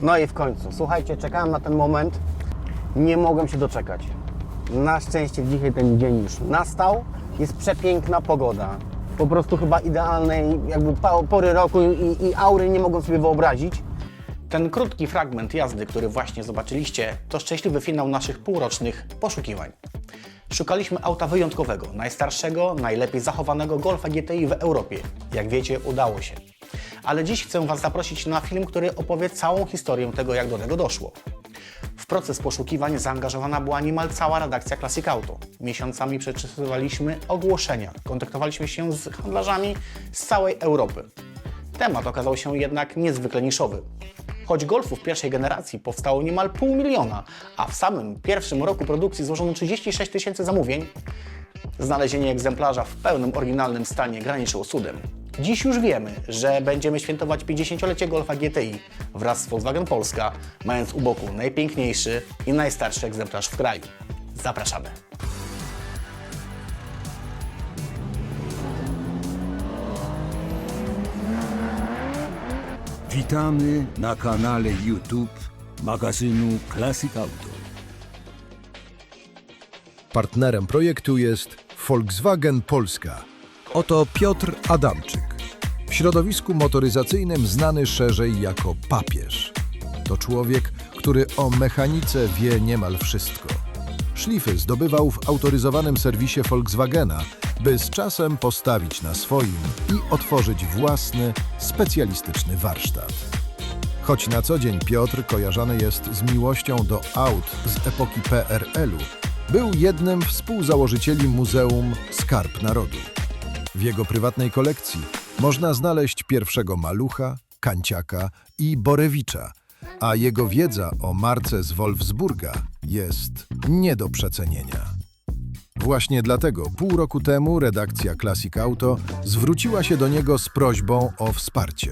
No i w końcu, słuchajcie, czekałem na ten moment, nie mogłem się doczekać. Na szczęście dzisiaj ten dzień już nastał, jest przepiękna pogoda. Po prostu chyba idealnej jakby pory roku i aury nie mogą sobie wyobrazić. Ten krótki fragment jazdy, który właśnie zobaczyliście, to szczęśliwy finał naszych półrocznych poszukiwań. Szukaliśmy auta wyjątkowego, najstarszego, najlepiej zachowanego Golfa GTI w Europie. Jak wiecie, udało się. Ale dziś chcę Was zaprosić na film, który opowie całą historię tego, jak do tego doszło. W proces poszukiwań zaangażowana była niemal cała redakcja Classic Auto. Miesiącami przeczytywaliśmy ogłoszenia, kontaktowaliśmy się z handlarzami z całej Europy. Temat okazał się jednak niezwykle niszowy. Choć Golfów pierwszej generacji powstało niemal 500 000, a w samym pierwszym roku produkcji złożono 36 000 zamówień, znalezienie egzemplarza w pełnym oryginalnym stanie graniczyło cudem. Dziś już wiemy, że będziemy świętować 50-lecie Golfa GTI wraz z Volkswagen Polska, mając u boku najpiękniejszy i najstarszy egzemplarz w kraju. Zapraszamy! Witamy na kanale YouTube magazynu Classic Auto. Partnerem projektu jest Volkswagen Polska. Oto Piotr Adamczyk. W środowisku motoryzacyjnym znany szerzej jako papież. To człowiek, który o mechanice wie niemal wszystko. Szlify zdobywał w autoryzowanym serwisie Volkswagena, by z czasem postawić na swoim i otworzyć własny, specjalistyczny warsztat. Choć na co dzień Piotr kojarzony jest z miłością do aut z epoki PRL-u, był jednym współzałożycieli Muzeum Skarb Narodu. W jego prywatnej kolekcji można znaleźć pierwszego Malucha, Kanciaka i Borewicza, a jego wiedza o marce z Wolfsburga jest nie do przecenienia. Właśnie dlatego pół roku temu redakcja Classic Auto zwróciła się do niego z prośbą o wsparcie.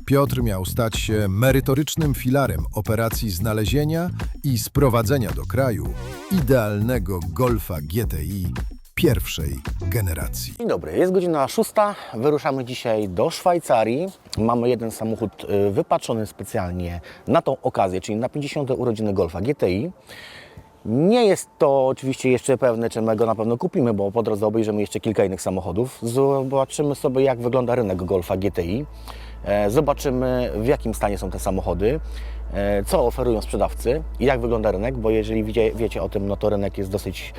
Piotr miał stać się merytorycznym filarem operacji znalezienia i sprowadzenia do kraju idealnego Golfa GTI pierwszej generacji. Dzień dobry, jest godzina 6, wyruszamy dzisiaj do Szwajcarii. Mamy jeden samochód wypatrzony specjalnie na tą okazję, czyli na 50. urodziny Golfa GTI. Nie jest to oczywiście jeszcze pewne, czy my go na pewno kupimy, bo po drodze obejrzymy jeszcze kilka innych samochodów. Zobaczymy sobie, jak wygląda rynek Golfa GTI. Zobaczymy, w jakim stanie są te samochody, co oferują sprzedawcy i jak wygląda rynek, bo jeżeli wiecie o tym, no to rynek jest dosyć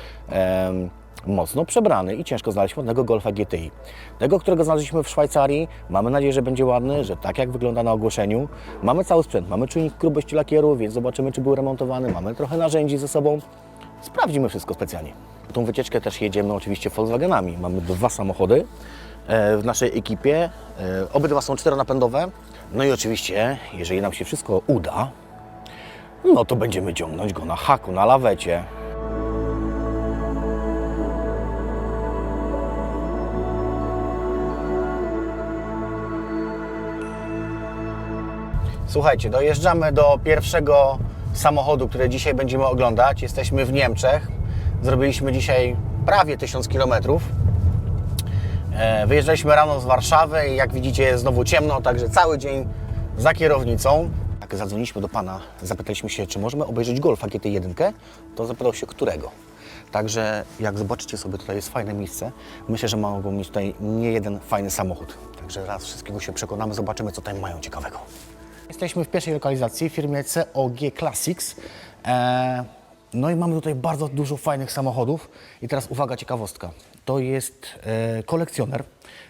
mocno przebrany i ciężko znaleźć ładnego Golfa GTI. Tego, którego znaleźliśmy w Szwajcarii, mamy nadzieję, że będzie ładny, że tak jak wygląda na ogłoszeniu. Mamy cały sprzęt, mamy czujnik grubości lakieru, więc zobaczymy, czy był remontowany, mamy trochę narzędzi ze sobą. Sprawdzimy wszystko specjalnie. Tą wycieczkę też jedziemy oczywiście Volkswagenami. Mamy 2 samochody w naszej ekipie, obydwa są 4-napędowe. No i oczywiście, jeżeli nam się wszystko uda, no to będziemy ciągnąć go na haku, na lawecie. Słuchajcie, dojeżdżamy do pierwszego samochodu, który dzisiaj będziemy oglądać. Jesteśmy w Niemczech. Zrobiliśmy dzisiaj prawie 1000 km. Wyjeżdżaliśmy rano z Warszawy i jak widzicie jest znowu ciemno, także cały dzień za kierownicą. Jak zadzwoniliśmy do pana, zapytaliśmy się, czy możemy obejrzeć Golfa GT1, to zapytał się, którego. Także jak zobaczycie sobie, tutaj jest fajne miejsce. Myślę, że mogą mieć tutaj nie jeden fajny samochód. Także raz wszystkiego się przekonamy, zobaczymy, co tam mają ciekawego. Jesteśmy w pierwszej lokalizacji w firmie COG Classics. No i mamy tutaj bardzo dużo fajnych samochodów. I teraz uwaga, ciekawostka. To jest kolekcjoner.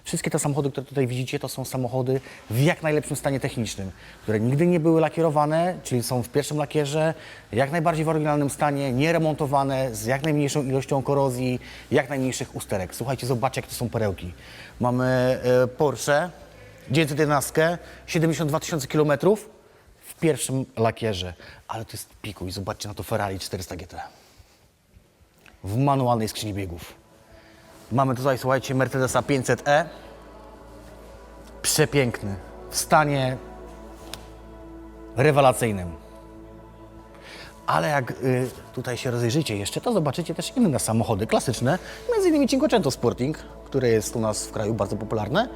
Wszystkie te samochody, które tutaj widzicie, to są samochody w jak najlepszym stanie technicznym, które nigdy nie były lakierowane, czyli są w pierwszym lakierze, jak najbardziej w oryginalnym stanie, nieremontowane, z jak najmniejszą ilością korozji, jak najmniejszych usterek. Słuchajcie, zobaczcie, jak to są perełki. Mamy Porsche 911, 72 000 km w pierwszym lakierze, ale to jest pikuj. Zobaczcie na to Ferrari 400 GT w manualnej skrzyni biegów. Mamy tutaj, słuchajcie, Mercedesa 500e, przepiękny, w stanie rewelacyjnym. Ale jak tutaj się rozejrzycie jeszcze, to zobaczycie też inne samochody klasyczne, m.in. Cinquecento Sporting, które jest u nas w kraju bardzo popularne.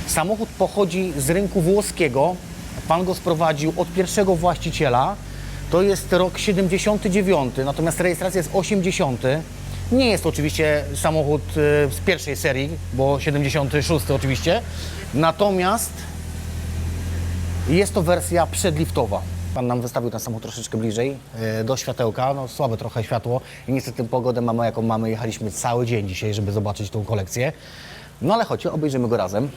Samochód pochodzi z rynku włoskiego. Pan go sprowadził od pierwszego właściciela. To jest rok 79, natomiast rejestracja jest 80. Nie jest to oczywiście samochód z pierwszej serii, bo 76 oczywiście. Natomiast jest to wersja przedliftowa. Pan nam wystawił ten samochód troszeczkę bliżej do światełka. No, słabe trochę światło i niestety pogodę mamy jaką mamy. Jechaliśmy cały dzień dzisiaj, żeby zobaczyć tą kolekcję. No ale chodźcie, obejrzymy go razem.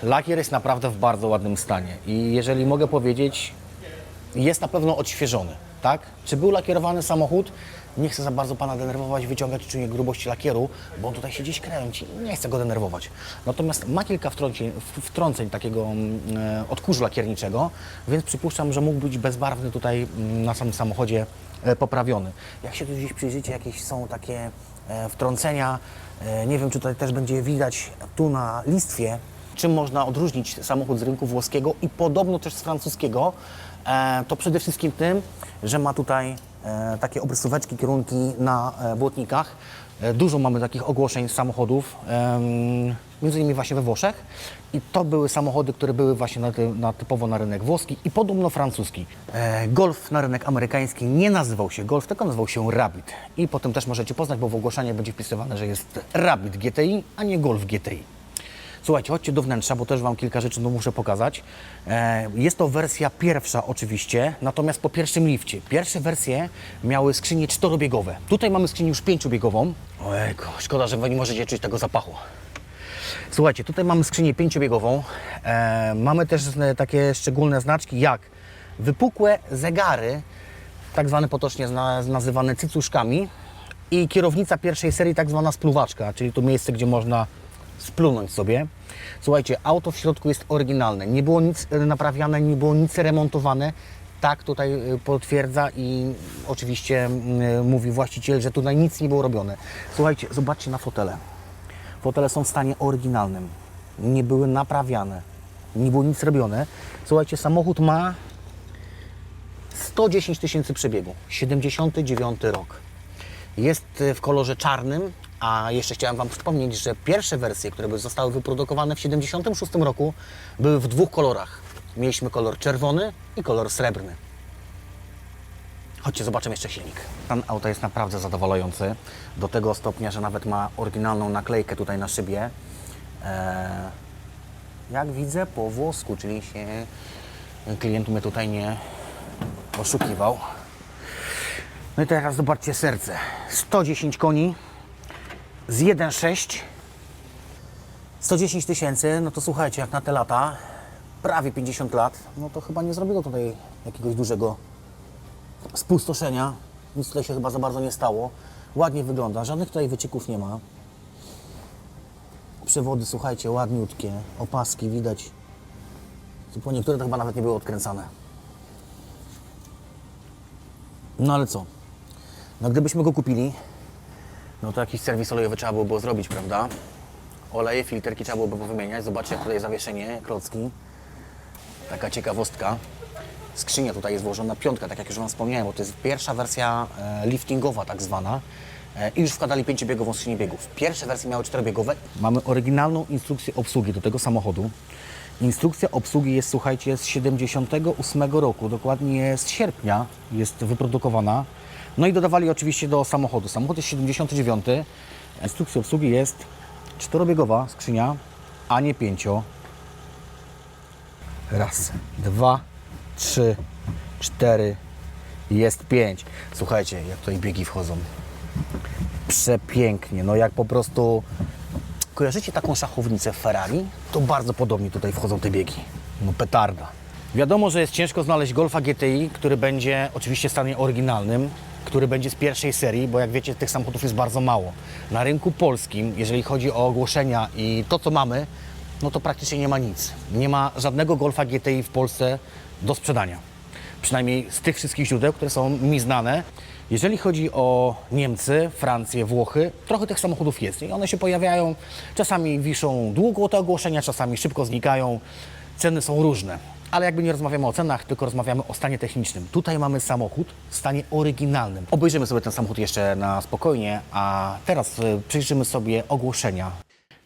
Lakier jest naprawdę w bardzo ładnym stanie i jeżeli mogę powiedzieć, jest na pewno odświeżony, tak? Czy był lakierowany samochód? Nie chcę za bardzo Pana denerwować, wyciągać czujnik grubości lakieru, bo on tutaj się gdzieś kręci, nie chcę go denerwować. Natomiast ma kilka wtrąceń takiego odkurzu lakierniczego, więc przypuszczam, że mógł być bezbarwny tutaj na samym samochodzie poprawiony. Jak się tu gdzieś przyjrzycie, jakieś są takie wtrącenia, nie wiem, czy tutaj też będzie widać tu na listwie, czym można odróżnić samochód z rynku włoskiego i podobno też z francuskiego, to przede wszystkim tym, że ma tutaj takie obrysóweczki, kierunki na błotnikach. Dużo mamy takich ogłoszeń z samochodów, między innymi właśnie we Włoszech. I to były samochody, które były właśnie typowo na rynek włoski i podobno francuski. Golf na rynek amerykański nie nazywał się Golf, tylko nazywał się Rabbit. I potem też możecie poznać, bo w ogłoszeniu będzie wpisywane, że jest Rabbit GTI, a nie Golf GTI. Słuchajcie, chodźcie do wnętrza, bo też Wam kilka rzeczy muszę pokazać. Jest to wersja pierwsza oczywiście, natomiast po pierwszym lifcie. Pierwsze wersje miały skrzynie 4-biegowe. Tutaj mamy skrzynię już 5-biegową. Ojejku, szkoda, że Wy nie możecie czuć tego zapachu. Słuchajcie, tutaj mamy skrzynię 5-biegową. Mamy też takie szczególne znaczki jak wypukłe zegary, tak zwane potocznie nazywane cycuszkami, i kierownica pierwszej serii, tak zwana spluwaczka, czyli to miejsce, gdzie można splunąć sobie. Słuchajcie, auto w środku jest oryginalne. Nie było nic naprawiane, nie było nic remontowane. Tak tutaj potwierdza i oczywiście mówi właściciel, że tutaj nic nie było robione. Słuchajcie, zobaczcie na fotele. Fotele są w stanie oryginalnym. Nie były naprawiane. Nie było nic robione. Słuchajcie, samochód ma 110 tysięcy przebiegu. 79 rok. Jest w kolorze czarnym, a jeszcze chciałem Wam przypomnieć, że pierwsze wersje, które zostały wyprodukowane w 76 roku, były w dwóch kolorach. Mieliśmy kolor czerwony i kolor srebrny. Chodźcie, zobaczymy jeszcze silnik. Stan auta jest naprawdę zadowalający, do tego stopnia, że nawet ma oryginalną naklejkę tutaj na szybie. Jak widzę, po włosku, czyli się klient mnie tutaj nie oszukiwał. No i teraz zobaczcie serce. 110 koni z 1.6. 110 tysięcy, no to słuchajcie, jak na te lata, prawie 50 lat, no to chyba nie zrobiło tutaj jakiegoś dużego spustoszenia. Nic tutaj się chyba za bardzo nie stało. Ładnie wygląda, żadnych tutaj wycieków nie ma. Przewody, słuchajcie, ładniutkie, opaski widać. Po niektóre to chyba nawet nie były odkręcane. No ale co? No gdybyśmy go kupili, no to jakiś serwis olejowy trzeba było zrobić, prawda? Oleje, filterki trzeba byłoby wymieniać. Zobaczcie, jak tutaj zawieszenie, klocki. Taka ciekawostka. Skrzynia tutaj jest włożona, piątka, tak jak już Wam wspomniałem, bo to jest pierwsza wersja liftingowa tak zwana. I już wkładali 5-biegową skrzynię biegów. Pierwsze wersje miały 4-biegowe. Mamy oryginalną instrukcję obsługi do tego samochodu. Instrukcja obsługi jest, słuchajcie, z 78 roku, dokładnie z sierpnia jest wyprodukowana. No i dodawali oczywiście do samochodu. Samochód jest 79. Instrukcja obsługi jest 4-biegowa skrzynia, a nie 5. Raz, 2, 3, 4, jest 5. Słuchajcie, jak tutaj biegi wchodzą. Przepięknie, no jak po prostu... Kojarzycie taką szachownicę w Ferrari? To bardzo podobnie tutaj wchodzą te biegi. No petarda. Wiadomo, że jest ciężko znaleźć Golfa GTI, który będzie oczywiście w stanie oryginalnym, który będzie z pierwszej serii, bo jak wiecie, tych samochodów jest bardzo mało. Na rynku polskim, jeżeli chodzi o ogłoszenia i to, co mamy, no to praktycznie nie ma nic. Nie ma żadnego Golfa GTI w Polsce do sprzedania. Przynajmniej z tych wszystkich źródeł, które są mi znane. Jeżeli chodzi o Niemcy, Francję, Włochy, trochę tych samochodów jest i one się pojawiają, czasami wiszą długo te ogłoszenia, czasami szybko znikają, ceny są różne. Ale jakby nie rozmawiamy o cenach, tylko rozmawiamy o stanie technicznym. Tutaj mamy samochód w stanie oryginalnym. Obejrzymy sobie ten samochód jeszcze na spokojnie, a teraz przyjrzymy sobie ogłoszenia.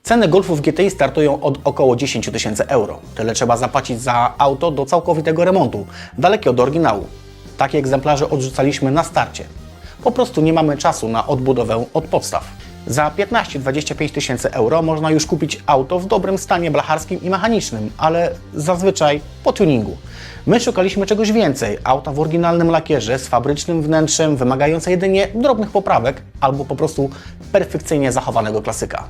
Ceny Golfów GTI startują od około 10 000 euro. Tyle trzeba zapłacić za auto do całkowitego remontu, dalekie od oryginału. Takie egzemplarze odrzucaliśmy na starcie. Po prostu nie mamy czasu na odbudowę od podstaw. Za 15-25 tysięcy euro można już kupić auto w dobrym stanie blacharskim i mechanicznym, ale zazwyczaj po tuningu. My szukaliśmy czegoś więcej, auta w oryginalnym lakierze, z fabrycznym wnętrzem, wymagające jedynie drobnych poprawek albo po prostu perfekcyjnie zachowanego klasyka.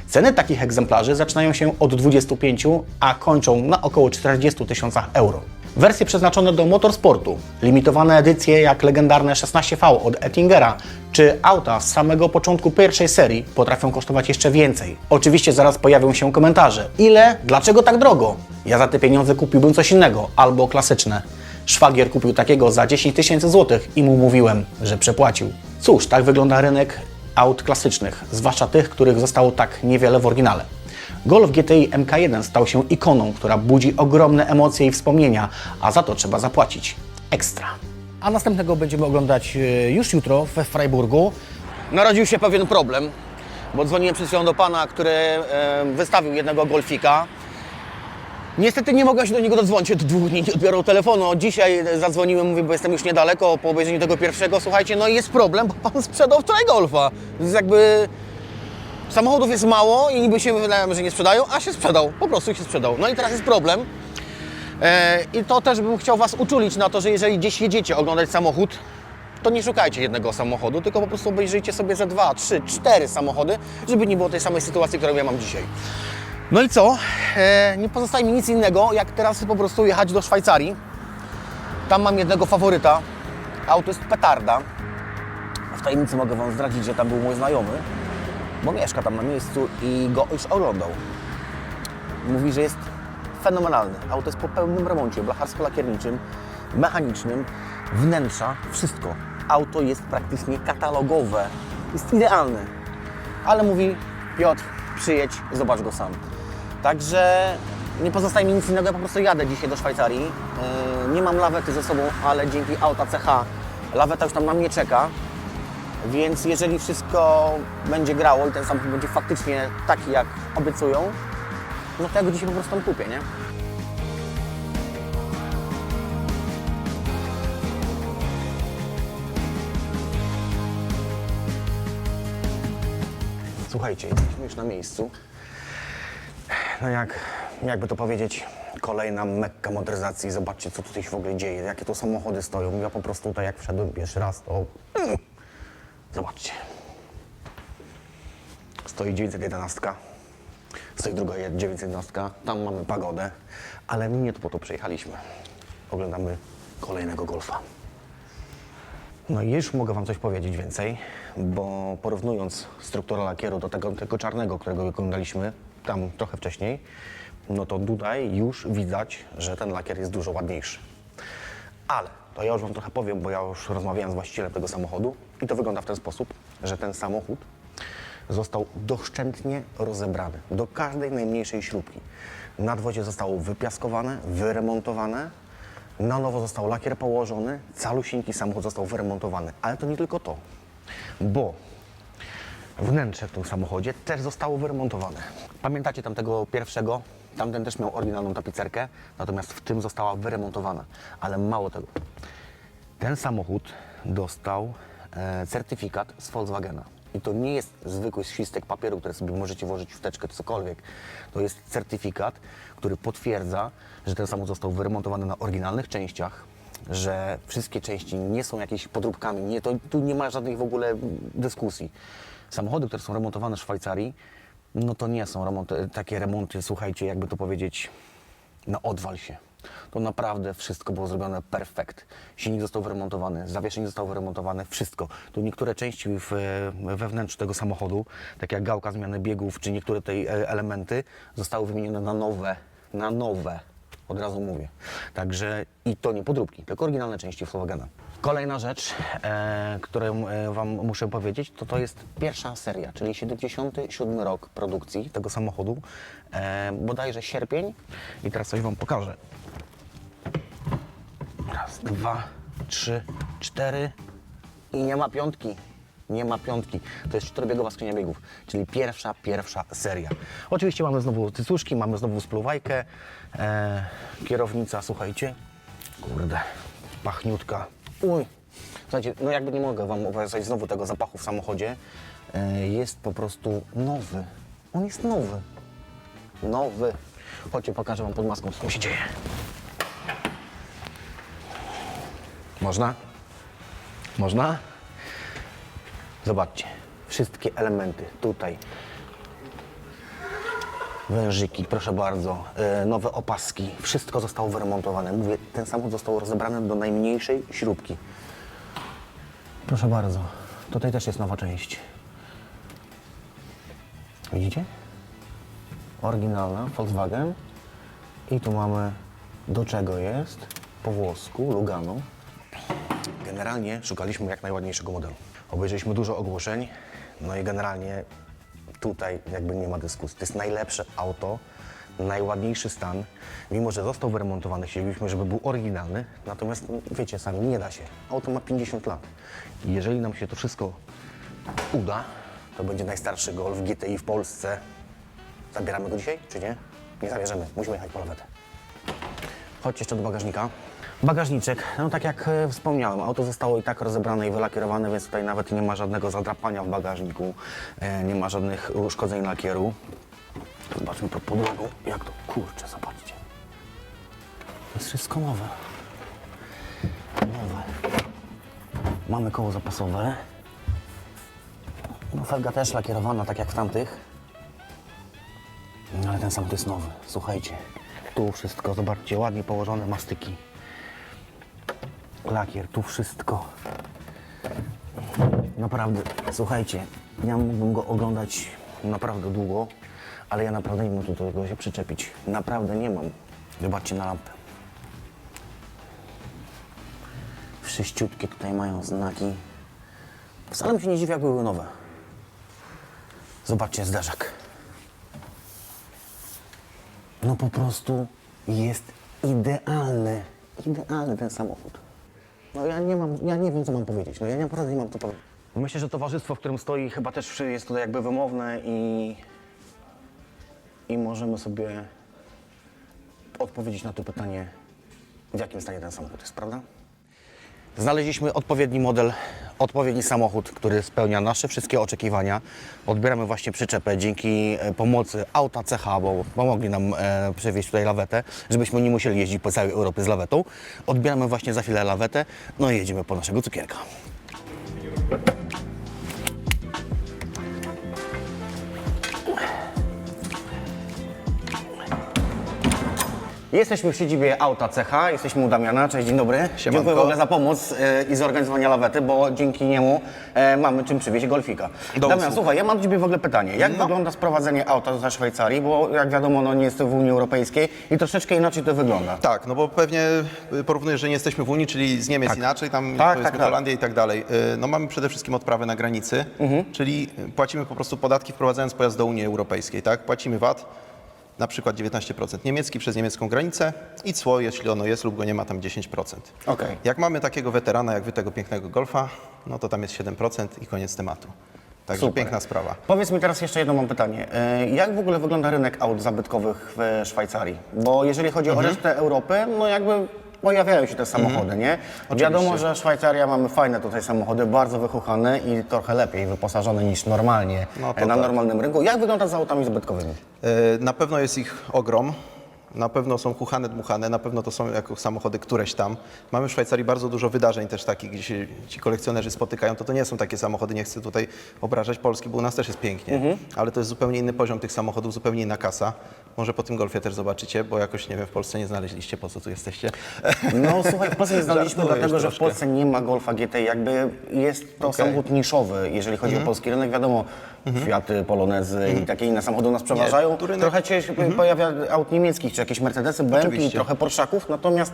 Ceny takich egzemplarzy zaczynają się od 25, a kończą na około 40 tysiącach euro. Wersje przeznaczone do motorsportu, limitowane edycje jak legendarne 16V od Ettingera, czy auta z samego początku pierwszej serii potrafią kosztować jeszcze więcej. Oczywiście zaraz pojawią się komentarze. Ile? Dlaczego tak drogo? Ja za te pieniądze kupiłbym coś innego, albo klasyczne. Szwagier kupił takiego za 10 tysięcy złotych i mu mówiłem, że przepłacił. Cóż, tak wygląda rynek aut klasycznych, zwłaszcza tych, których zostało tak niewiele w oryginale. Golf GTI MK1 stał się ikoną, która budzi ogromne emocje i wspomnienia, a za to trzeba zapłacić ekstra. A następnego będziemy oglądać już jutro we Freiburgu. Narodził się pewien problem, bo dzwoniłem przed chwilą do pana, który wystawił jednego golfika. Niestety nie mogłem się do niego dodzwonić, od 2 dni nie odbiorą telefonu. Dzisiaj zadzwoniłem, mówię, bo jestem już niedaleko po obejrzeniu tego pierwszego. Słuchajcie, no i jest problem, bo pan sprzedał wczoraj golfa. Więc jakby samochodów jest mało i niby się wydaje, że nie sprzedają, a się sprzedał, po prostu się sprzedał. No i teraz jest problem. I to też bym chciał was uczulić na to, że jeżeli gdzieś jedziecie oglądać samochód, to nie szukajcie jednego samochodu, tylko po prostu obejrzyjcie sobie ze 2, 3, 4 samochody, żeby nie było tej samej sytuacji, którą ja mam dzisiaj. No i co? Nie pozostaje mi nic innego, jak teraz po prostu jechać do Szwajcarii. Tam mam jednego faworyta. Auto jest petarda. W tajemnicy mogę wam zdradzić, że tam był mój znajomy, bo mieszka tam na miejscu i go już oglądał. Mówi, że jest fenomenalny. Auto jest po pełnym remoncie, blacharsko-lakierniczym, mechanicznym, wnętrza, wszystko. Auto jest praktycznie katalogowe, jest idealne. Ale mówi, Piotr, przyjedź, zobacz go sam. Także nie pozostaje mi nic innego, ja po prostu jadę dzisiaj do Szwajcarii. Nie mam lawety ze sobą, ale dzięki auta CH laweta już tam na mnie czeka. Więc jeżeli wszystko będzie grało i ten samochód będzie faktycznie taki, jak obiecują, no to ja go dzisiaj po prostu tam kupię, nie? Słuchajcie, jesteśmy już na miejscu. No jakby to powiedzieć, kolejna mekka motoryzacji. Zobaczcie, co tutaj się w ogóle dzieje, jakie to samochody stoją. Ja po prostu tutaj jak wszedłem pierwszy raz, to... Zobaczcie. Stoi 911, stoi druga 911, tam mamy pagodę, ale my nie po to przyjechaliśmy. Oglądamy kolejnego golfa. No i już mogę wam coś powiedzieć więcej, bo porównując strukturę lakieru do tego czarnego, którego oglądaliśmy tam trochę wcześniej, no to tutaj już widać, że ten lakier jest dużo ładniejszy. Ale to ja już wam trochę powiem, bo ja już rozmawiałem z właścicielem tego samochodu i to wygląda w ten sposób, że ten samochód został doszczętnie rozebrany do każdej najmniejszej śrubki. Nadwozie zostało wypiaskowane, wyremontowane, na nowo został lakier położony, calusieńki samochód został wyremontowany. Ale to nie tylko to, bo wnętrze w tym samochodzie też zostało wyremontowane. Pamiętacie tamtego pierwszego? Tamten też miał oryginalną tapicerkę, natomiast w tym została wyremontowana. Ale mało tego, ten samochód dostał certyfikat z Volkswagena. I to nie jest zwykły świstek papieru, który sobie możecie włożyć w teczkę czy cokolwiek. To jest certyfikat, który potwierdza, że ten samochód został wyremontowany na oryginalnych częściach, że wszystkie części nie są jakimiś podróbkami, tu nie ma żadnych w ogóle dyskusji. Samochody, które są remontowane w Szwajcarii, no to nie są takie remonty, słuchajcie, jakby to powiedzieć, na odwal się. To naprawdę wszystko było zrobione perfekt. Silnik został wyremontowany, zawieszenie zostało wyremontowane, wszystko. Tu niektóre części we wnętrzu tego samochodu, tak jak gałka zmiany biegów, czy niektóre tutaj elementy, zostały wymienione na nowe. Od razu mówię. Także i to nie podróbki, tylko oryginalne części Volkswagena. Kolejna rzecz, którą wam muszę powiedzieć, to jest pierwsza seria, czyli 77 rok produkcji tego samochodu, bodajże sierpień. I teraz coś wam pokażę. Raz, dwa, trzy, cztery i nie ma piątki. nie ma piątki. To jest 4-biegowa skrzynia biegów, czyli pierwsza seria. Oczywiście mamy znowu cycuszki, mamy znowu spluwajkę. Kierownica, słuchajcie, kurde, pachniutka. Uj, słuchajcie, no jakby nie mogę Wam opowiadać znowu tego zapachu w samochodzie. Jest po prostu nowy. On jest nowy. Nowy. Chodźcie, pokażę Wam pod maską, co się dzieje. Można? Można? Zobaczcie, wszystkie elementy tutaj. Wężyki, proszę bardzo, nowe opaski, wszystko zostało wyremontowane. Mówię, ten samochód został rozebrany do najmniejszej śrubki. Proszę bardzo, tutaj też jest nowa część. Widzicie? Oryginalna Volkswagen. I tu mamy, do czego jest, po włosku, Lugano. Generalnie szukaliśmy jak najładniejszego modelu. Obejrzeliśmy dużo ogłoszeń, no i generalnie tutaj jakby nie ma dyskusji. To jest najlepsze auto, najładniejszy stan. Mimo że został wyremontowany, chcielibyśmy, żeby był oryginalny, natomiast wiecie sami, nie da się. Auto ma 50 lat. I jeżeli nam się to wszystko uda, to będzie najstarszy Golf GTI w Polsce. Zabieramy go dzisiaj, czy nie? Nie zabierzemy, musimy jechać po lawetę. Chodźcie jeszcze do bagażnika. Bagażniczek, no tak jak wspomniałem, auto zostało i tak rozebrane i wylakierowane, więc tutaj nawet nie ma żadnego zadrapania w bagażniku, nie ma żadnych uszkodzeń lakieru. Zobaczmy pod podłogą, jak to, kurczę, zobaczcie. To jest wszystko nowe. Nowe. Mamy koło zapasowe. No felga też lakierowana, tak jak w tamtych. No ale ten samochód jest nowy, słuchajcie. Tu wszystko, zobaczcie, ładnie położone mastyki. Lakier, tu wszystko. Naprawdę, słuchajcie, ja mógłbym go oglądać naprawdę długo, ale ja naprawdę nie mam tu do tego się przyczepić. Naprawdę nie mam. Zobaczcie na lampę. Wszyściutkie tutaj mają znaki. Wcale mi się nie dziwię, jak były nowe. Zobaczcie zderzak. No po prostu jest idealny. Idealny ten samochód. No ja nie wiem, co mam powiedzieć. No ja naprawdę nie mam co powiedzieć. Myślę, że towarzystwo, w którym stoi, chyba też jest tutaj jakby wymowne i możemy sobie odpowiedzieć na to pytanie, w jakim stanie ten samochód jest, prawda? Znaleźliśmy odpowiedni model, odpowiedni samochód, który spełnia nasze wszystkie oczekiwania. Odbieramy właśnie przyczepę dzięki pomocy auta CH, bo pomogli nam przewieźć tutaj lawetę, żebyśmy nie musieli jeździć po całej Europie z lawetą. Odbieramy właśnie za chwilę lawetę, no i jedziemy po naszego cukierka. Jesteśmy w siedzibie auta CH, jesteśmy u Damiana. Cześć, dzień dobry. Dziękuję w ogóle za pomoc i zorganizowanie lawety, bo dzięki niemu mamy czym przywieźć golfika. Damian, słuchaj, ja mam do Ciebie w ogóle pytanie. Jak wygląda sprowadzenie auta ze Szwajcarii? Bo jak wiadomo, no nie jest to w Unii Europejskiej i troszeczkę inaczej to wygląda. Tak, no bo pewnie porównujesz, że nie jesteśmy w Unii, czyli z Niemiec inaczej, tam powiedzmy Holandia i tak dalej. No mamy przede wszystkim odprawę na granicy, czyli płacimy po prostu podatki wprowadzając pojazd do Unii Europejskiej, tak? Płacimy VAT, na przykład 19% niemiecki przez niemiecką granicę i cło, jeśli ono jest lub go nie ma, tam 10%. Okej. Jak mamy takiego weterana, jak wy tego pięknego Golfa, no to tam jest 7% i koniec tematu. Także Super. piękna sprawa. Powiedz mi teraz jeszcze jedno mam pytanie. Jak w ogóle wygląda rynek aut zabytkowych w Szwajcarii? Bo jeżeli chodzi o resztę Europy, no jakby pojawiają się te samochody, nie? Wiadomo, że Szwajcaria mamy fajne tutaj samochody, bardzo wychuchane i trochę lepiej wyposażone niż normalnie No to na tak. normalnym rynku. Jak wygląda z autami zabytkowymi? Na pewno jest ich ogrom. Na pewno są chuchane, dmuchane, na pewno to są jako samochody któreś tam. Mamy w Szwajcarii bardzo dużo wydarzeń też takich, gdzie się ci kolekcjonerzy spotykają. To nie są takie samochody, nie chcę tutaj obrażać Polski, bo u nas też jest pięknie. Ale to jest zupełnie inny poziom tych samochodów, zupełnie inna kasa. Może po tym Golfie też zobaczycie, bo jakoś, nie wiem, w Polsce nie znaleźliście, po co tu jesteście. No słuchaj, w Polsce nie znaleźliśmy Żartujesz dlatego, że w troszkę. Polsce nie ma Golfa GTI. Jakby jest to samochód niszowy, jeżeli chodzi o polski rynek. Wiadomo, Fiaty, Polonezy i takie inne samochody nas przeważają. tu rynek- Trochę się pojawia aut niemieckich, czy jakieś Mercedesy, BMW i Oczywiście. trochę Porszaków. Natomiast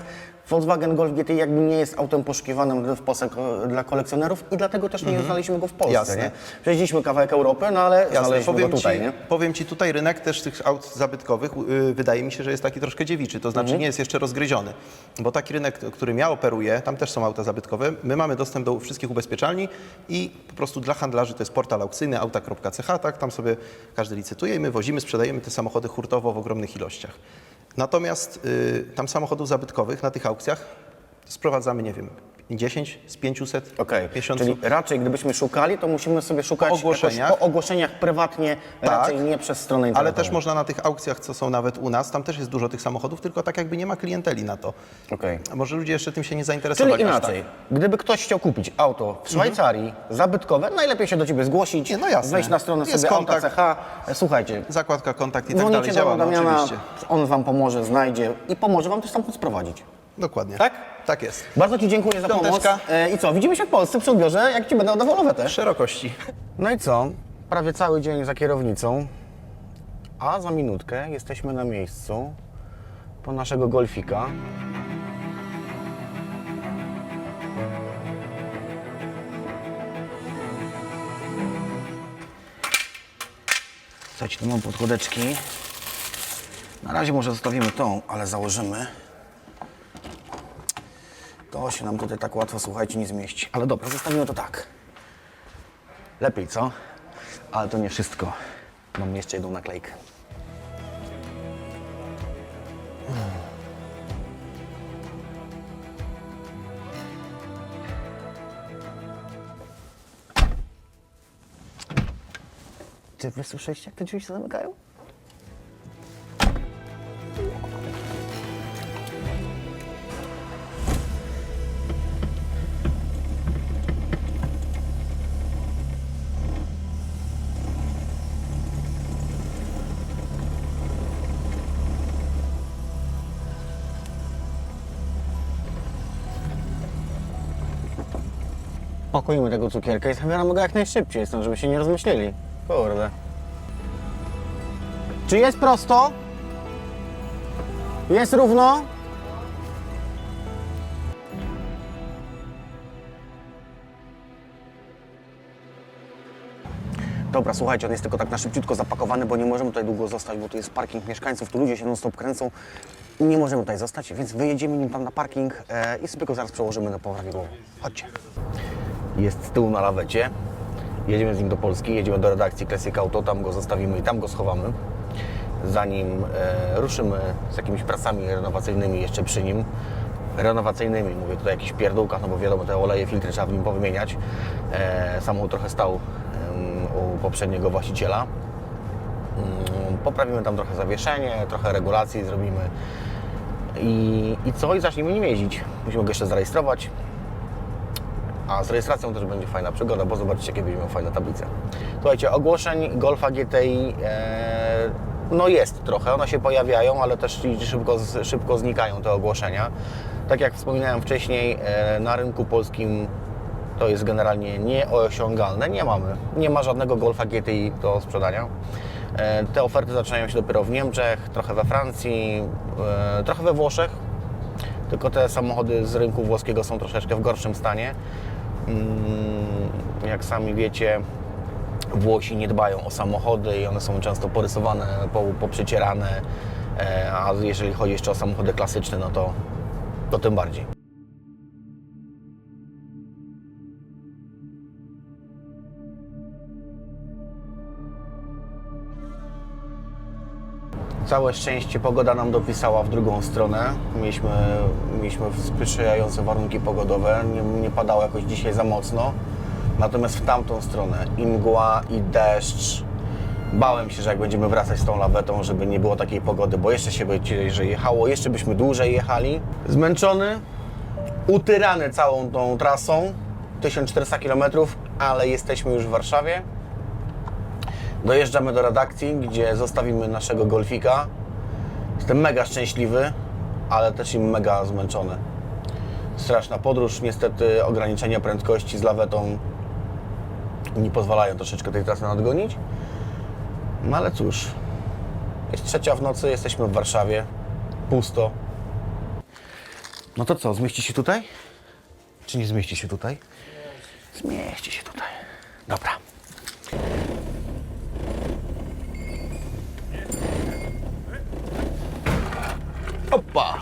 Volkswagen Golf GTI jakby nie jest autem poszukiwanym w Polsce dla kolekcjonerów i dlatego też nie znaleźliśmy go w Polsce. Jasne. Nie? Przejeździliśmy kawałek Europy, no ale znaleźliśmy go tutaj. Nie? Powiem Ci, tutaj rynek też tych aut zabytkowych wydaje mi się, że jest taki troszkę dziewiczy, to znaczy nie jest jeszcze rozgryziony, bo taki rynek, którym ja operuję, tam też są auta zabytkowe, my mamy dostęp do wszystkich ubezpieczalni i prostu dla handlarzy to jest portal aukcyjny auta.ch, tak? Tam sobie każdy licytuje i my wozimy, sprzedajemy te samochody hurtowo w ogromnych ilościach. Natomiast tam samochodów zabytkowych na tych aukcjach sprowadzamy, nie wiem, 10 z 500 Okej, miesiącu. czyli raczej gdybyśmy szukali, to musimy sobie szukać Po ogłoszeniach. jakoś po ogłoszeniach prywatnie, Tak, raczej nie przez stronę ale internetową. też można na tych aukcjach, co są nawet u nas, tam też jest dużo tych samochodów, tylko tak jakby nie ma klienteli na to. Okej. A może ludzie jeszcze tym się nie zainteresowali. Czyli aż inaczej, tak. gdyby ktoś chciał kupić auto w Szwajcarii, zabytkowe, najlepiej się do Ciebie zgłosić, Nie, no jasne. wejść na stronę Jest sobie kontakt. auta.ch, słuchajcie, Zakładka, kontakt i tak dzwonicie dalej do działa, no Damiana, oczywiście. on Wam pomoże, znajdzie i pomoże Wam też samochód sprowadzić. Dokładnie. Tak? Tak jest. Bardzo Ci dziękuję za pomoc. Piąteczka. I co, widzimy się w Polsce przy odbiorze, jak Ci będę oddawał lawetę. Szerokości. No i co? Prawie cały dzień za kierownicą, a za minutkę jesteśmy na miejscu po naszego golfika. Słuchajcie, tu mam podkładeczki. Na razie może zostawimy tą, ale założymy. To się nam tutaj tak łatwo, słuchajcie, nie zmieści. Ale dobra, zostawimy to tak. Lepiej, co? Ale to nie wszystko. Mam jeszcze jedną naklejkę. Czy wy słyszeliście, jak te drzwi się zamykają? Pakujmy tego cukierka i zabieramy go jak najszybciej, stąd żeby się nie rozmyśleli. Kurde. Czy jest prosto? Jest równo? Dobra, słuchajcie, on jest tylko tak na szybciutko zapakowany, bo nie możemy tutaj długo zostać, bo tu jest parking mieszkańców, tu ludzie się non-stop kręcą. Nie możemy tutaj zostać, więc wyjedziemy nim tam na parking i sobie go zaraz przełożymy na prawidłowo. Chodźcie. Jest z tyłu na lawecie. Jedziemy z nim do Polski, jedziemy do redakcji Classic Auto, tam go zostawimy i tam go schowamy. Zanim ruszymy z jakimiś pracami renowacyjnymi jeszcze przy nim. Renowacyjnymi, mówię tutaj o jakichś pierdółkach, no bo wiadomo, te oleje, filtry trzeba w nim powymieniać. Samochód trochę stał u poprzedniego właściciela. Poprawimy tam trochę zawieszenie, trochę regulacji zrobimy. I co? I zaczniemy nim jeździć. Musimy go jeszcze zarejestrować. A z rejestracją też będzie fajna przygoda, bo zobaczycie, jakie będzie miał fajne tablice. Słuchajcie, ogłoszeń Golfa GTI no jest trochę, one się pojawiają, ale też szybko znikają te ogłoszenia. Tak jak wspominałem wcześniej, na rynku polskim to jest generalnie nieosiągalne. Nie ma żadnego Golfa GTI do sprzedania. Te oferty zaczynają się dopiero w Niemczech, trochę we Francji, trochę we Włoszech. Tylko te samochody z rynku włoskiego są troszeczkę w gorszym stanie. Jak sami wiecie, Włosi nie dbają o samochody i one są często porysowane, poprzycierane, a jeżeli chodzi jeszcze o samochody klasyczne, no to tym bardziej. Całe szczęście pogoda nam dopisała w drugą stronę. Mieliśmy sprzyjające warunki pogodowe, nie padało jakoś dzisiaj za mocno. Natomiast w tamtą stronę i mgła, i deszcz. Bałem się, że jak będziemy wracać z tą lawetą, żeby nie było takiej pogody, bo jeszcze się będzie, że jechało, jeszcze byśmy dłużej jechali. Zmęczony, utyrany całą tą trasą, 1400 km, ale jesteśmy już w Warszawie. Dojeżdżamy do redakcji, gdzie zostawimy naszego golfika. Jestem mega szczęśliwy, ale też i mega zmęczony. Straszna podróż, niestety ograniczenia prędkości z lawetą nie pozwalają troszeczkę tej trasy nadgonić. No ale cóż, jest 3:00 w nocy, jesteśmy w Warszawie, pusto. No to co, zmieści się tutaj? Czy nie zmieści się tutaj? Zmieści się tutaj. Dobra. Opa!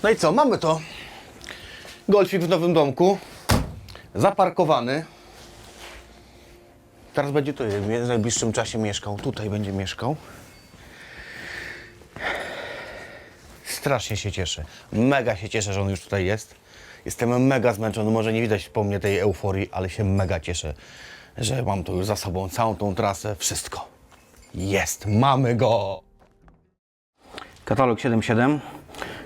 No i co, mamy to. Golfik w nowym domku. Zaparkowany. Teraz będzie tu w najbliższym czasie mieszkał. Tutaj będzie mieszkał. Strasznie się cieszę. Mega się cieszę, że on już tutaj jest. Jestem mega zmęczony. Może nie widać po mnie tej euforii, ale się mega cieszę, że mam tu już za sobą całą tą trasę. Wszystko. Jest. Mamy go. Katalog 7.7,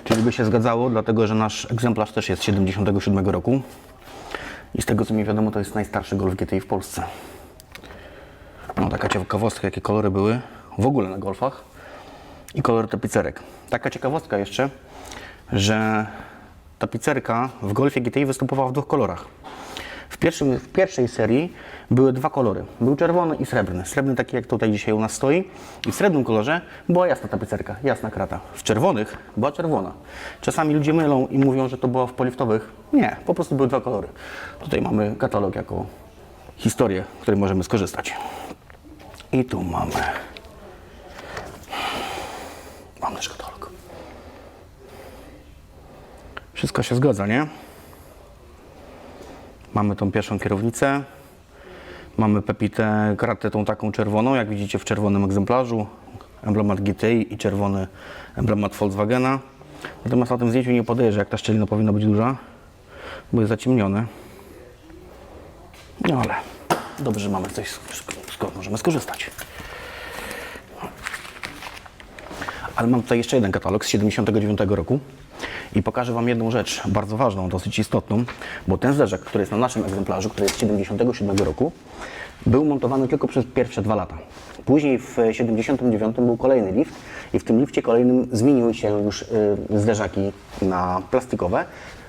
czyli by się zgadzało, dlatego że nasz egzemplarz też jest z 77 roku. I z tego co mi wiadomo, to jest najstarszy Golf GTI w Polsce. No, taka ciekawostka, jakie kolory były w ogóle na Golfach i kolory tapicerek. Taka ciekawostka jeszcze, że tapicerka w Golfie GTI występowała w dwóch kolorach. W pierwszej serii były dwa kolory. Był czerwony i srebrny. Srebrny taki jak tutaj dzisiaj u nas stoi. I w srebrnym kolorze była jasna tapicerka, jasna krata. W czerwonych była czerwona. Czasami ludzie mylą i mówią, że to było w poliftowych. Nie, po prostu były dwa kolory. Tutaj mamy katalog jako historię, z której możemy skorzystać. I tu mamy też katalog. Wszystko się zgadza, nie? Mamy tą pierwszą kierownicę. Mamy Pepitę, kratę tą taką czerwoną, jak widzicie w czerwonym egzemplarzu. Emblemat GTI i czerwony emblemat Volkswagena. Natomiast na tym zdjęciu nie podaję, że jak ta szczelina powinna być duża, bo jest zaciemnione. No ale dobrze, że mamy coś, skąd możemy skorzystać. Ale mam tutaj jeszcze jeden katalog z 79 roku i pokażę Wam jedną rzecz bardzo ważną, dosyć istotną, bo ten zderzak, który jest na naszym egzemplarzu, który jest z 77 roku, był montowany tylko przez pierwsze 2 lata. Później w 79 był kolejny lift i w tym lifcie kolejnym zmieniły się już zderzaki na plastikowe.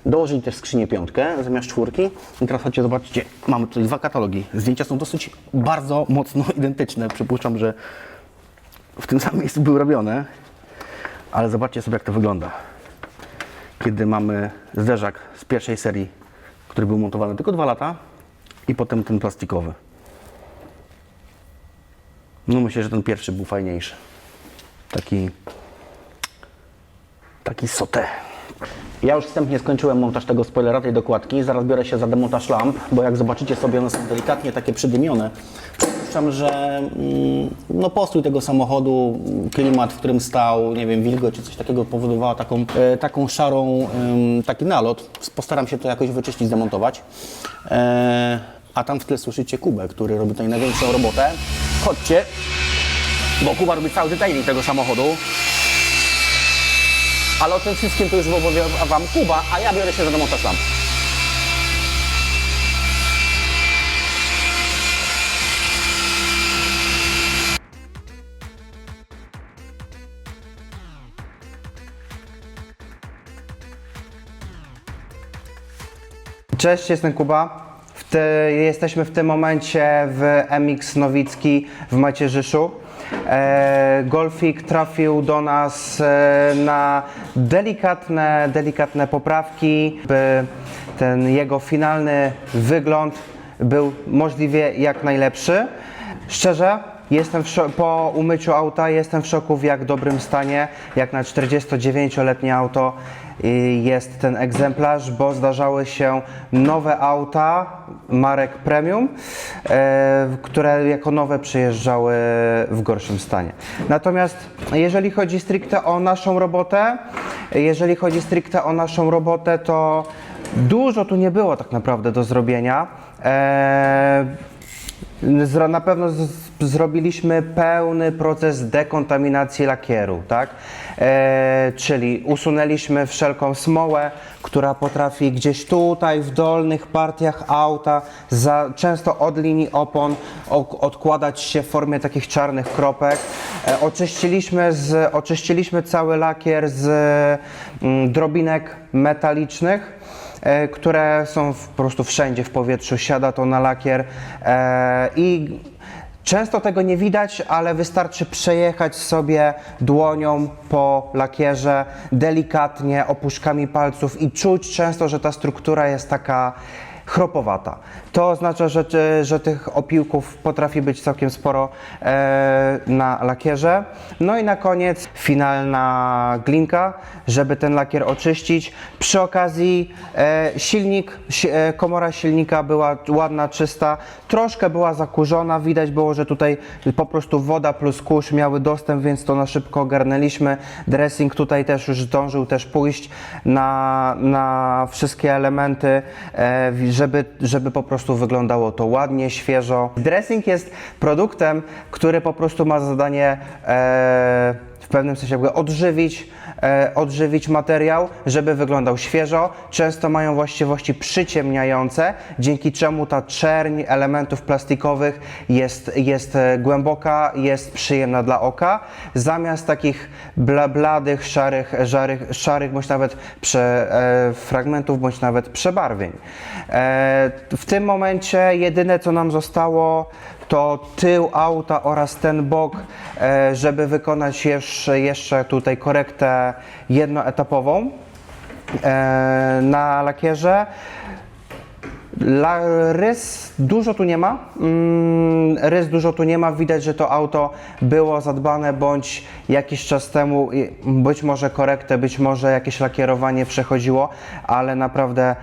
Dołożyli też skrzynię piątkę zamiast 4. I teraz chodźcie, zobaczcie, mamy tutaj 2 katalogi. Zdjęcia są dosyć bardzo mocno identyczne. Przypuszczam, że w tym samym miejscu były robione. Ale zobaczcie sobie, jak to wygląda. Kiedy mamy zderzak z pierwszej serii, który był montowany tylko 2 lata i potem ten plastikowy. No myślę, że ten pierwszy był fajniejszy. Taki sauté. Ja już wstępnie skończyłem montaż tego spoilera, tej dokładki. Zaraz biorę się za demontaż lamp, bo jak zobaczycie sobie, one są delikatnie takie przydymione. Przypuszczam, że no postój tego samochodu, klimat, w którym stał, nie wiem, wilgoć czy coś takiego powodowała taką szarą, taki nalot. Postaram się to jakoś wyczyścić, zdemontować. A tam w tle słyszycie Kubę, który robi tutaj największą robotę. Chodźcie, bo Kuba robi cały detailing tego samochodu. Ale o tym wszystkim to już opowie Wam Kuba, a ja biorę się za demontaż lamp. Cześć, jestem Kuba. Jesteśmy w tym momencie w MX Nowicki w Macierzyszu. Golfik trafił do nas na delikatne poprawki, by ten jego finalny wygląd był możliwie jak najlepszy. Szczerze, po umyciu auta jestem w szoku, w jak dobrym stanie, jak na 49-letnie auto jest ten egzemplarz, bo zdarzały się nowe auta marek premium, które jako nowe przyjeżdżały w gorszym stanie. Natomiast jeżeli chodzi stricte o naszą robotę, to dużo tu nie było tak naprawdę do zrobienia. Na pewno zrobiliśmy pełny proces dekontaminacji lakieru, tak? Czyli usunęliśmy wszelką smołę, która potrafi gdzieś tutaj w dolnych partiach auta, często od linii opon, odkładać się w formie takich czarnych kropek. Oczyściliśmy cały lakier z drobinek metalicznych, które są po prostu wszędzie w powietrzu, siada to na lakier i często tego nie widać, ale wystarczy przejechać sobie dłonią po lakierze delikatnie, opuszkami palców i czuć często, że ta struktura jest taka chropowata. To oznacza, że tych opiłków potrafi być całkiem sporo na lakierze. No i na koniec finalna glinka, żeby ten lakier oczyścić. Przy okazji komora silnika była ładna, czysta, troszkę była zakurzona, widać było, że tutaj po prostu woda plus kurz miały dostęp, więc to na szybko ogarnęliśmy. Dressing tutaj też już zdążył pójść na wszystkie elementy, żeby po prostu wyglądało to ładnie, świeżo. Dressing jest produktem, który po prostu ma za zadanie w pewnym sensie jakby odżywić materiał, żeby wyglądał świeżo. Często mają właściwości przyciemniające, dzięki czemu ta czerń elementów plastikowych jest głęboka, jest przyjemna dla oka, zamiast takich bladych, szarych bądź nawet fragmentów, bądź nawet przebarwień. W tym momencie jedyne, co nam zostało, to tył auta oraz ten bok, żeby wykonać jeszcze tutaj korektę jednoetapową na lakierze. Rys dużo tu nie ma, widać, że to auto było zadbane, bądź jakiś czas temu, być może korektę, być może jakieś lakierowanie przechodziło, ale naprawdę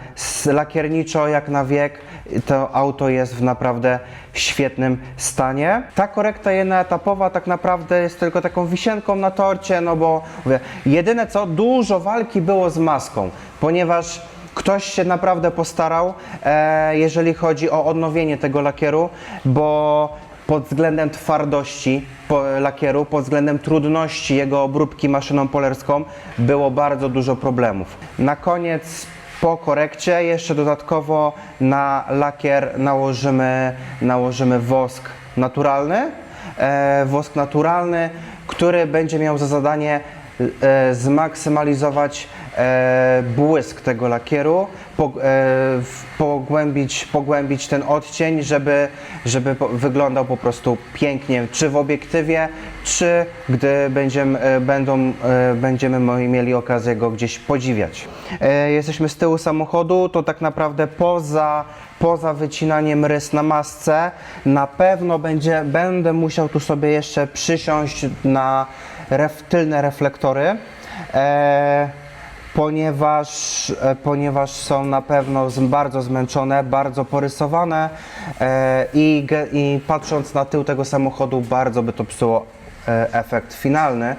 lakierniczo jak na wiek to auto jest w naprawdę świetnym stanie. Ta korekta jednoetapowa tak naprawdę jest tylko taką wisienką na torcie, no bo mówię, jedyne co, dużo walki było z maską, ponieważ ktoś się naprawdę postarał, jeżeli chodzi o odnowienie tego lakieru, bo pod względem twardości lakieru, pod względem trudności jego obróbki maszyną polerską było bardzo dużo problemów. Na koniec, po korekcie, jeszcze dodatkowo na lakier nałożymy wosk naturalny, który będzie miał za zadanie zmaksymalizować błysk tego lakieru, pogłębić ten odcień, żeby wyglądał po prostu pięknie, czy w obiektywie, czy gdy będziemy mieli okazję go gdzieś podziwiać. Jesteśmy z tyłu samochodu, to tak naprawdę poza wycinaniem rys na masce, na pewno będę musiał tu sobie jeszcze przysiąść na tylne reflektory, ponieważ są na pewno bardzo zmęczone, bardzo porysowane i patrząc na tył tego samochodu bardzo by to psuło efekt finalny,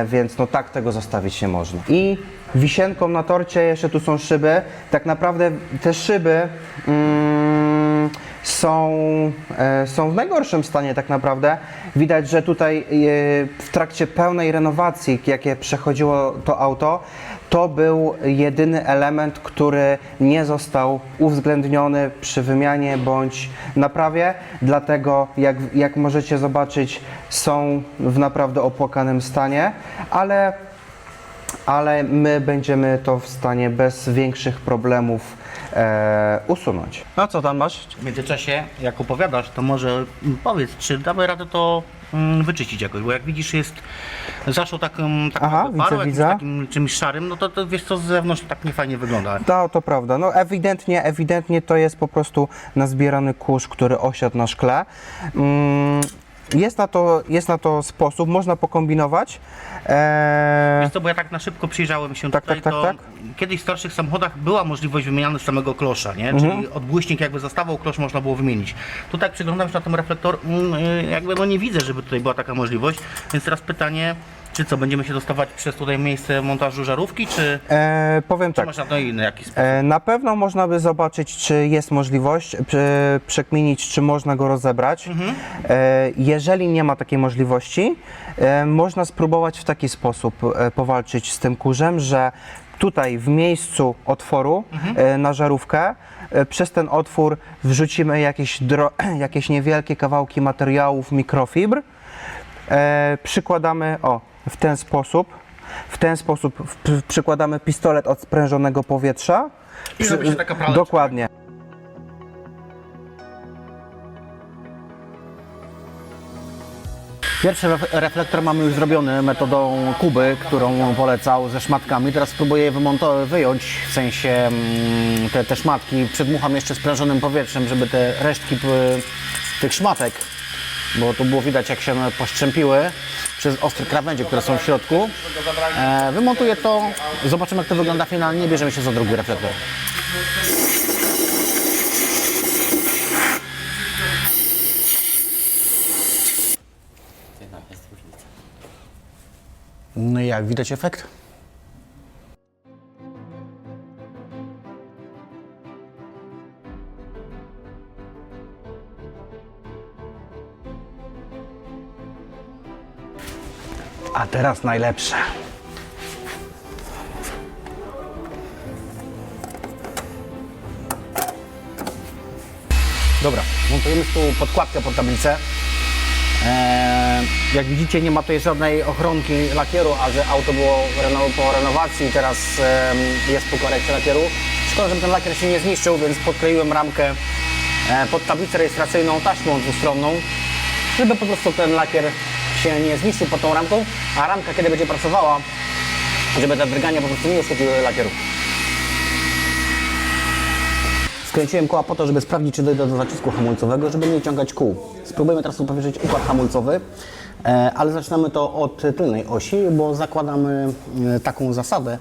więc no tak tego zostawić nie można. I wisienką na torcie jeszcze tu są szyby. Tak naprawdę te szyby są w najgorszym stanie tak naprawdę. Widać, że tutaj w trakcie pełnej renowacji, jakie przechodziło to auto, to był jedyny element, który nie został uwzględniony przy wymianie bądź naprawie, dlatego jak możecie zobaczyć, są w naprawdę opłakanym stanie, ale my będziemy to w stanie bez większych problemów usunąć. A co tam masz? W międzyczasie, jak opowiadasz, to może powiedz, czy damy radę to wyczyścić jakoś, bo jak widzisz jest zaszło taką Aha, parą, widzę. takim czymś szarym, no to wiesz co, z zewnątrz tak nie fajnie wygląda. To prawda, no ewidentnie to jest po prostu nazbierany kurz, który osiadł na szkle. Jest na to sposób, można pokombinować. Wiesz co, bo ja tak na szybko przyjrzałem się Tak, tutaj, tak, to tak. kiedyś w starszych samochodach była możliwość wymiany samego klosza, nie? Czyli odbłyśnik jakby zostawał, klosz można było wymienić. Tutaj przyglądam się na ten reflektor, jakby no nie widzę, żeby tutaj była taka możliwość, więc teraz pytanie, czy co, będziemy się dostawać przez tutaj miejsce montażu żarówki, czy Powiem tak. masz na to inny jakiś sposób? Na pewno można by zobaczyć, czy jest możliwość, przekminić, czy można go rozebrać. Jeżeli nie ma takiej możliwości, można spróbować w taki sposób powalczyć z tym kurzem, że tutaj w miejscu otworu na żarówkę, przez ten otwór wrzucimy jakieś niewielkie kawałki materiałów mikrofibr, przykładamy w ten sposób przykładamy pistolet od sprężonego powietrza. I robi się taka praleczka. Dokładnie. Pierwszy reflektor mamy już zrobiony metodą Kuby, którą polecał ze szmatkami. Teraz spróbuję je wyjąć, w sensie te szmatki. Przedmucham jeszcze sprężonym powietrzem, żeby te resztki tych szmatek, bo tu było widać, jak się one poszczępiły przez ostre krawędzie, które są w środku. Wymontuję to, zobaczymy, jak to wygląda finalnie, bierzemy się za drugi reflektor. No i jak widać efekt? A teraz najlepsze. Dobra, montujemy tu podkładkę pod tablicę. Jak widzicie, nie ma tutaj żadnej ochronki lakieru, a że auto było po renowacji, teraz jest po korekcie lakieru. Szkoda, żeby ten lakier się nie zniszczył, więc podkleiłem ramkę pod tablicę rejestracyjną taśmą dwustronną, żeby po prostu ten lakier się nie zniszczył pod tą ramką, a ramka, kiedy będzie pracowała, żeby te drgania po prostu nie uszkodziły lakieru. Skręciłem koła po to, żeby sprawdzić, czy dojdę do zacisku hamulcowego, żeby nie ciągać kół. Spróbujemy teraz upowierzyć układ hamulcowy, ale zaczynamy to od tylnej osi, bo zakładamy taką zasadę,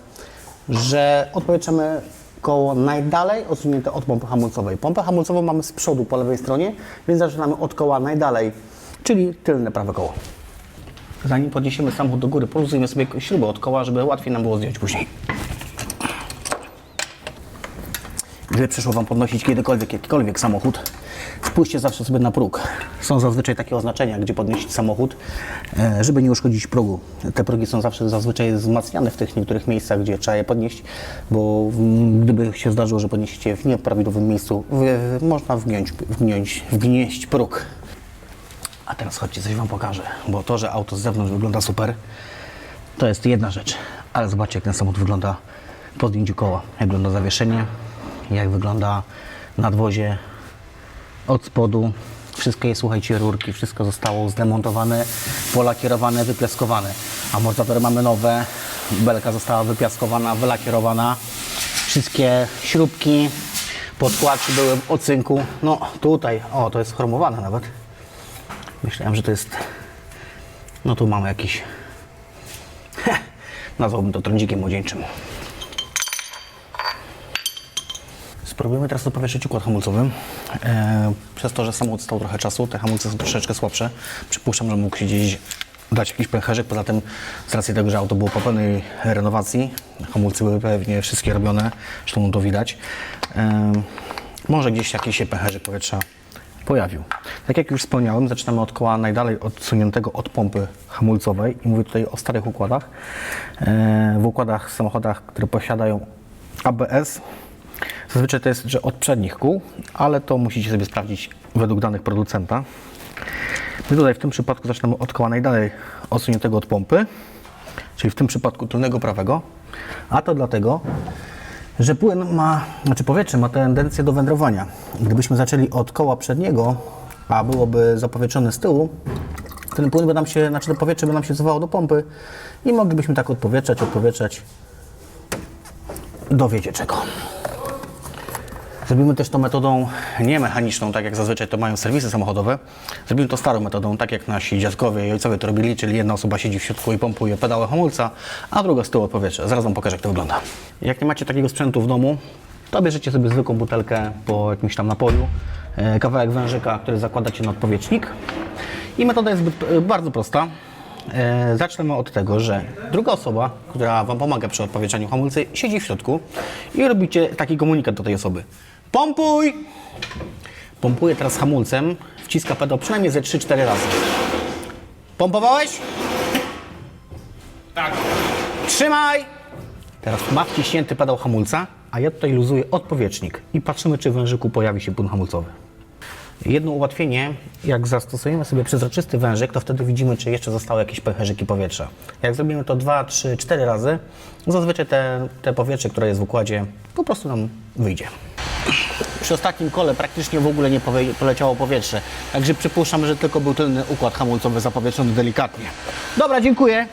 że odpowietrzamy koło najdalej odsunięte od pompy hamulcowej. Pompę hamulcową mamy z przodu po lewej stronie, więc zaczynamy od koła najdalej, czyli tylne prawe koło. Zanim podniesiemy samochód do góry, poluzujmy sobie śrubę od koła, żeby łatwiej nam było zdjąć później. Gdyby przyszło Wam podnosić jakikolwiek samochód, spójrzcie zawsze sobie na próg. Są zazwyczaj takie oznaczenia, gdzie podnosić samochód, żeby nie uszkodzić progu. Te progi są zazwyczaj wzmacniane w tych niektórych miejscach, gdzie trzeba je podnieść, bo gdyby się zdarzyło, że podniesiecie w nieprawidłowym miejscu, można wgnieść próg. A teraz chodźcie, coś Wam pokażę, bo to, że auto z zewnątrz wygląda super, to jest jedna rzecz, ale zobaczcie, jak ten samochód wygląda po zdjęciu koła, jak wygląda zawieszenie, jak wygląda nadwozie od spodu. Wszystkie, słuchajcie, rurki, wszystko zostało zdemontowane, polakierowane, wypiaskowane. Amortyzatory mamy nowe, belka została wypiaskowana, wylakierowana. Wszystkie śrubki, podkładki były w ocynku. No tutaj, o, to jest chromowane nawet. Myślałem, że to jest... No tu mamy jakiś... Nazwałbym to trądzikiem młodzieńczym. Spróbujemy teraz dopowietrzyć układ hamulcowy. Przez to, że samochód stał trochę czasu, te hamulce są troszeczkę słabsze. Przypuszczam, że mógł się gdzieś dać jakiś pęcherzyk. Poza tym, z racji tego, że auto było po pełnej renowacji, hamulce były pewnie wszystkie robione, zresztą to widać. Może gdzieś jakiś się pęcherzyk powietrza pojawił. Tak jak już wspomniałem, zaczynamy od koła najdalej odsuniętego od pompy hamulcowej i mówię tutaj o starych układach. W układach, samochodach, które posiadają ABS, zazwyczaj to jest, że od przednich kół, ale to musicie sobie sprawdzić według danych producenta. My tutaj w tym przypadku zaczynamy od koła najdalej odsuniętego od pompy, czyli w tym przypadku tylnego prawego, a to dlatego, że powietrze ma tendencję do wędrowania. Gdybyśmy zaczęli od koła przedniego, a byłoby zapowietrzone z tyłu, ten płyn by nam się, to powietrze by nam się cofało do pompy i moglibyśmy tak odpowietrzać, dowiecie czego. Zrobimy też to metodą nie mechaniczną, tak jak zazwyczaj to mają serwisy samochodowe. Zrobimy to starą metodą, tak jak nasi dziadkowie i ojcowie to robili, czyli jedna osoba siedzi w środku i pompuje pedały hamulca, a druga z tyłu powietrze. Zaraz Wam pokażę, jak to wygląda. Jak nie macie takiego sprzętu w domu, to bierzecie sobie zwykłą butelkę po jakimś tam napoju, kawałek wężyka, który zakładacie na odpowietrznik i metoda jest bardzo prosta. Zaczniemy od tego, że druga osoba, która Wam pomaga przy odpowietrzaniu hamulca, siedzi w środku i robicie taki komunikat do tej osoby. Pompuj! Pompuje teraz hamulcem, wciska pedał przynajmniej ze 3-4 razy. Pompowałeś? Tak. Trzymaj! Teraz ma wciśnięty pedał hamulca, a ja tutaj luzuję odpowietrznik i patrzymy, czy w wężyku pojawi się płyn hamulcowy. Jedno ułatwienie, jak zastosujemy sobie przezroczysty wężyk, to wtedy widzimy, czy jeszcze zostały jakieś pęcherzyki powietrza. Jak zrobimy to 2, 3, 4 razy, zazwyczaj te powietrze, które jest w układzie, po prostu nam wyjdzie. Przy ostatnim kole praktycznie w ogóle nie poleciało powietrze. Także przypuszczam, że tylko był tylny układ hamulcowy zapowietrzony delikatnie. Dobra, dziękuję.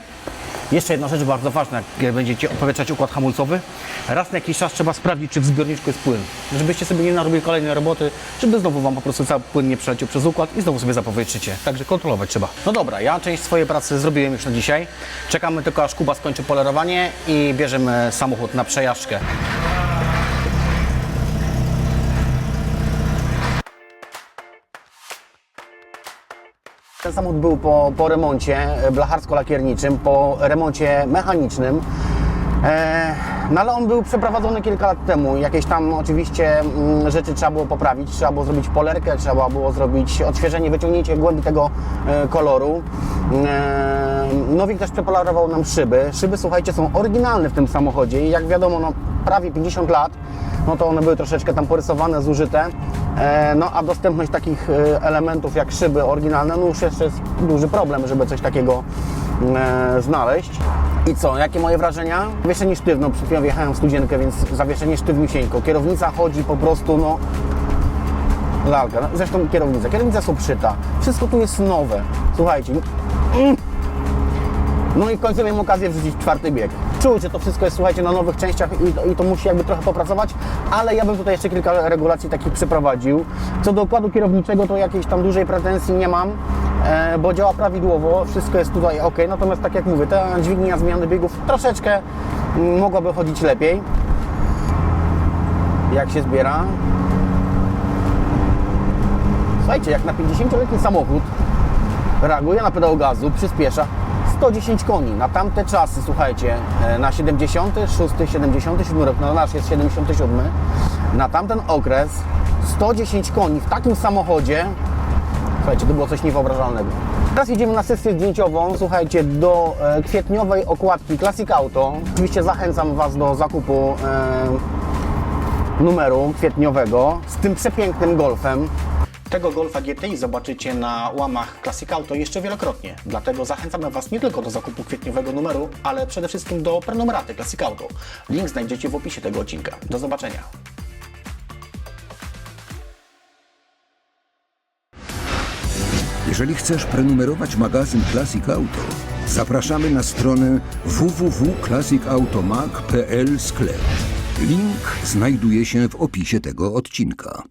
Jeszcze jedna rzecz bardzo ważna, jak będziecie odpowietrzać układ hamulcowy. Raz na jakiś czas trzeba sprawdzić, czy w zbiorniczku jest płyn. Żebyście sobie nie narobili kolejnej roboty, żeby znowu Wam po prostu cały płyn nie przeleciał przez układ i znowu sobie zapowietrzycie. Także kontrolować trzeba. No dobra, ja część swojej pracy zrobiłem już na dzisiaj. Czekamy tylko, aż Kuba skończy polerowanie i bierzemy samochód na przejażdżkę. Ten samochód był po remoncie blacharsko-lakierniczym, po remoncie mechanicznym. No ale on był przeprowadzony kilka lat temu. Jakieś tam oczywiście rzeczy trzeba było poprawić. Trzeba było zrobić polerkę, trzeba było zrobić odświeżenie, wyciągnięcie głębi tego koloru. Nowik też przepolerował nam szyby. Szyby, słuchajcie, są oryginalne w tym samochodzie i jak wiadomo, no, prawie 50 lat, no to one były troszeczkę tam porysowane, zużyte. No a dostępność takich elementów jak szyby oryginalne, no już jeszcze jest duży problem, żeby coś takiego znaleźć. I co, jakie moje wrażenia? Zawieszenie sztywno, przed chwilą wjechałem w studzienkę, więc zawieszenie sztywniusieńko. Kierownica chodzi po prostu, no, lalka. No, zresztą kierownica jest obszyta. Wszystko tu jest nowe. Słuchajcie. No i w końcu miałem okazję wrzucić czwarty bieg. Czuć, że to wszystko jest, słuchajcie, na nowych częściach i to musi jakby trochę popracować, ale ja bym tutaj jeszcze kilka regulacji takich przeprowadził. Co do układu kierowniczego, to jakiejś tam dużej pretensji nie mam, bo działa prawidłowo, wszystko jest tutaj ok, natomiast tak jak mówię, ta dźwignia zmiany biegów troszeczkę mogłaby chodzić lepiej. Jak się zbiera? Słuchajcie, jak na 50-letni samochód reaguje na pedał gazu, przyspiesza 110 koni. Na tamte czasy, słuchajcie, na 76, 77 rok, no nasz jest 77, na tamten okres 110 koni w takim samochodzie, słuchajcie, to było coś niewyobrażalnego. Teraz jedziemy na sesję zdjęciową, słuchajcie, do kwietniowej okładki Classic Auto. Oczywiście zachęcam Was do zakupu numeru kwietniowego z tym przepięknym Golfem. Tego Golfa GTI zobaczycie na łamach Classic Auto jeszcze wielokrotnie. Dlatego zachęcamy Was nie tylko do zakupu kwietniowego numeru, ale przede wszystkim do prenumeraty Classic Auto. Link znajdziecie w opisie tego odcinka. Do zobaczenia. Jeżeli chcesz prenumerować magazyn Classic Auto, zapraszamy na stronę www.classicautomag.pl/sklep. Link znajduje się w opisie tego odcinka.